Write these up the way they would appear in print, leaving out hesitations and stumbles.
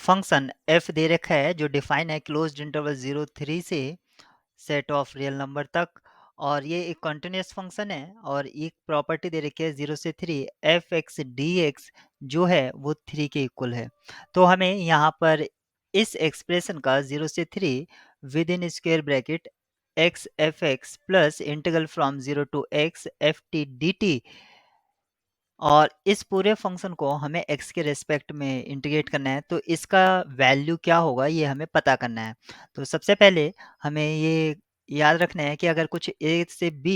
Function f दे रखा है जो डिफाइन है क्लोज्ड इंटरवल 0 3 से सेट ऑफ रियल नंबर तक, और ये एक कंटिन्यूस फंक्शन है और एक प्रॉपर्टी दे रखी है 0 से 3 एफ एक्स डी एक्स जो है वो 3 के इक्वल है। तो हमें यहाँ पर इस एक्सप्रेशन का 0 से 3 within square bracket x f x plus integral from 0 to x f t d t, और इस पूरे फंक्शन को हमें x के रेस्पेक्ट में इंटीग्रेट करना है, तो इसका वैल्यू क्या होगा ये हमें पता करना है। तो सबसे पहले हमें ये याद रखना है कि अगर कुछ a से b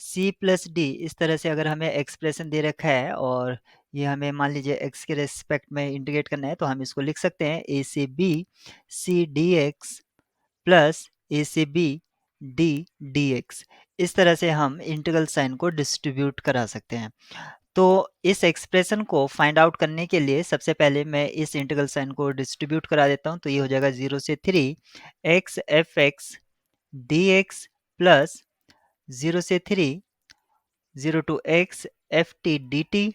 c प्लस डी इस तरह से अगर हमें एक्सप्रेशन दे रखा है और ये हमें मान लीजिए x के रेस्पेक्ट में इंटीग्रेट करना है, तो हम इसको लिख सकते हैं a से b c D x plus a से b d डी एक्स। इस तरह से हम इंटीग्रल साइन को डिस्ट्रीब्यूट करा सकते हैं। तो इस एक्सप्रेशन को फाइंड आउट करने के लिए सबसे पहले मैं इस इंटीग्रल साइन को डिस्ट्रीब्यूट करा देता हूँ, तो ये हो जाएगा 0 से 3 x f x d x plus 0 से 3 0 to x f t d t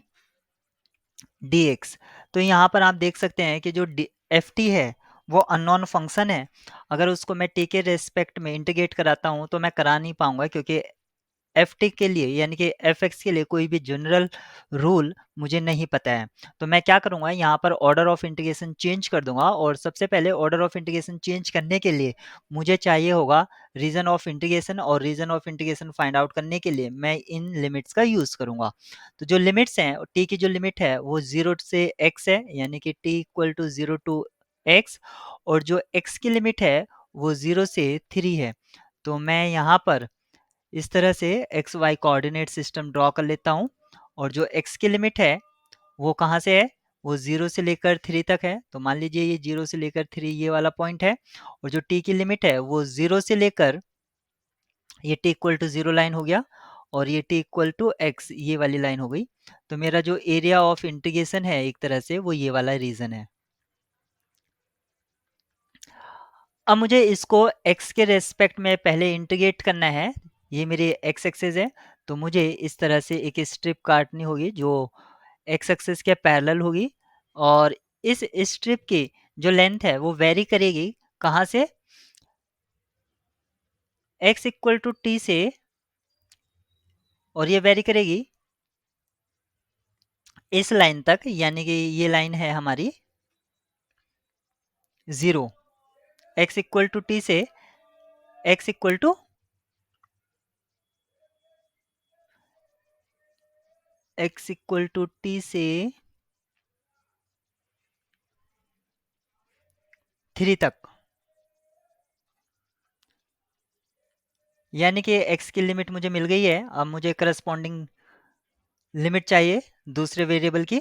d x. तो यहाँ पर आप देख सकते हैं कि जो एफ टी है वो अननोन फंक्शन है। अगर उसको मैं टी के रेस्पेक्ट में इंटीग्रेट कराता हूँ तो मैं करा नहीं पाऊंगा, क्योंकि एफ टी के लिए यानी कि एफ एक्स के लिए कोई भी जनरल रूल मुझे नहीं पता है। तो मैं क्या करूंगा, यहाँ पर ऑर्डर ऑफ इंटीग्रेशन चेंज कर दूंगा, और सबसे पहले ऑर्डर ऑफ इंटीग्रेशन चेंज करने के लिए मुझे चाहिए होगा रीजन ऑफ इंटीग्रेशन, और region of integration find out करने के लिए मैं इन लिमिट्स का यूज करूंगा। तो जो लिमिट्स हैं, टी की जो लिमिट है वो 0 से एक्स है, यानी कि t equal to 0 to x, और जो एक्स की लिमिट है वो 0 से 3 है। तो मैं यहाँ पर इस तरह से x y coordinate system draw कर लेता हूँ, और जो x की लिमिट है वो कहाँ से है, वो 0 से लेकर 3 तक है। तो मान लीजिए ये 0 से लेकर 3 ये वाला पॉइंट है, और जो t की लिमिट है वो 0 से लेकर ये t इक्वल टू 0 लाइन हो गया, और ये t इक्वल टू x ये वाली लाइन हो गई। तो मेरा जो एरिया ऑफ इंटीग्रेशन है एक तरह से वो ये वाला रीजन है। अब मुझे इसको x के रेस्पेक्ट में पहले इंटीग्रेट करना है। ये मेरी x एक्सिस है, तो मुझे इस तरह से एक स्ट्रिप काटनी होगी जो x एक्सिस के पैरेलल होगी, और इस स्ट्रिप की जो लेंथ है वो वेरी करेगी कहाँ से, x इक्वल टू टी से, और ये वेरी करेगी इस लाइन तक, यानी कि ये लाइन है हमारी 0। x इक्वल टू टी से x इक्वल टू टी से 3 तक, यानी कि x की लिमिट मुझे मिल गई है। अब मुझे करस्पॉन्डिंग लिमिट चाहिए दूसरे वेरिएबल की,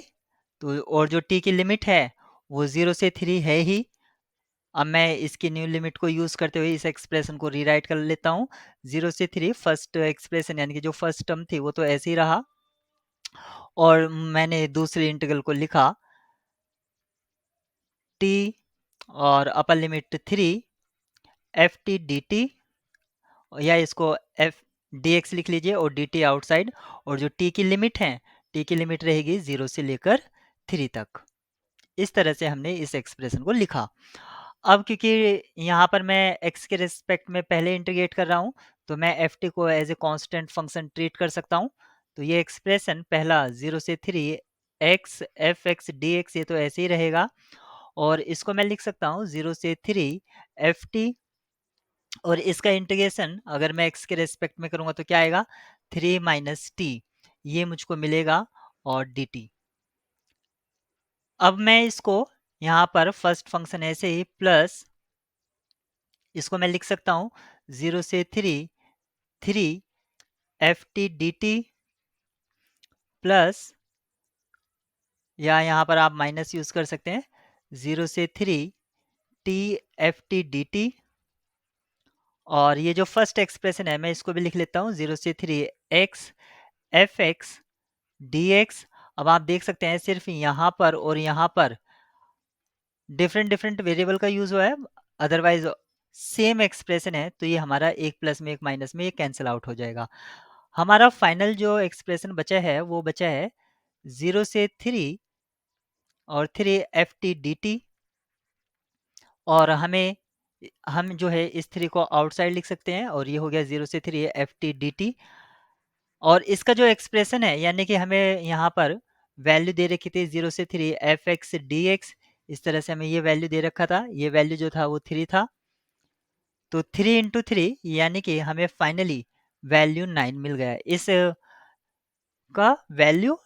तो और जो t की लिमिट है वो 0 से 3 है ही। अब मैं इसकी न्यू लिमिट को यूज करते हुए इस एक्सप्रेशन को रीराइट कर लेता हूँ। 0 से 3 फर्स्ट एक्सप्रेशन यानी कि जो फर्स्ट टर्म थी वो तो ऐसे ही रहा, और मैंने दूसरे इंटीग्रल को लिखा t और upper limit 3 F t d T, या इसको एफ डी एक्स लिख लीजिए और डी टी आउटसाइड, और जो t की लिमिट है t की लिमिट रहेगी 0 से लेकर 3 तक। इस तरह से हमने इस एक्सप्रेशन को लिखा। अब क्योंकि यहाँ पर मैं x के रिस्पेक्ट में पहले इंटीग्रेट कर रहा हूँ, तो मैं एफ टी को as a constant function treat कर सकता हूँ। तो ये एक्सप्रेशन पहला 0 से 3 x f x d x ये तो ऐसे ही रहेगा, और इसको मैं लिख सकता हूँ 0 से 3 एफ टी, और इसका इंटीग्रेशन अगर मैं x के रेस्पेक्ट में करूँगा तो क्या आएगा 3 माइनस टी, ये मुझको मिलेगा, और डी टी। अब मैं इसको यहाँ पर फर्स्ट फंक्शन ऐसे ही प्लस इसको मैं लिख सकता हूँ 0 से 3 F t d T plus, या यहाँ पर आप माइनस यूज कर सकते हैं 0 से 3 T F t d t, और ये जो फर्स्ट एक्सप्रेशन है मैं इसको भी लिख लेता हूँ 0 से 3 x f x d x. अब आप देख सकते हैं सिर्फ यहाँ पर और यहाँ पर डिफरेंट डिफरेंट वेरिएबल का यूज हुआ है, अदरवाइज सेम एक्सप्रेशन है, तो ये हमारा एक प्लस में एक माइनस में ये कैंसिल आउट हो जाएगा। हमारा फाइनल जो एक्सप्रेशन बचा है वो बचा है 0 से 3 और 3 एफ टी डी टी और हम जो है इस 3 को आउटसाइड लिख सकते हैं और ये हो गया 0 से 3 एफ टी डी टी। और इसका जो एक्सप्रेशन है यानी कि हमें यहाँ पर वैल्यू दे रखी थी 0 से 3 एफ एक्स डी एक्स। इस तरह से हमें ये वैल्यू दे रखा था, ये वैल्यू जो था वो 3 था। तो 3 इंटू 3 यानी कि हमें फाइनली वैल्यू 9 मिल गया। इस का वैल्यू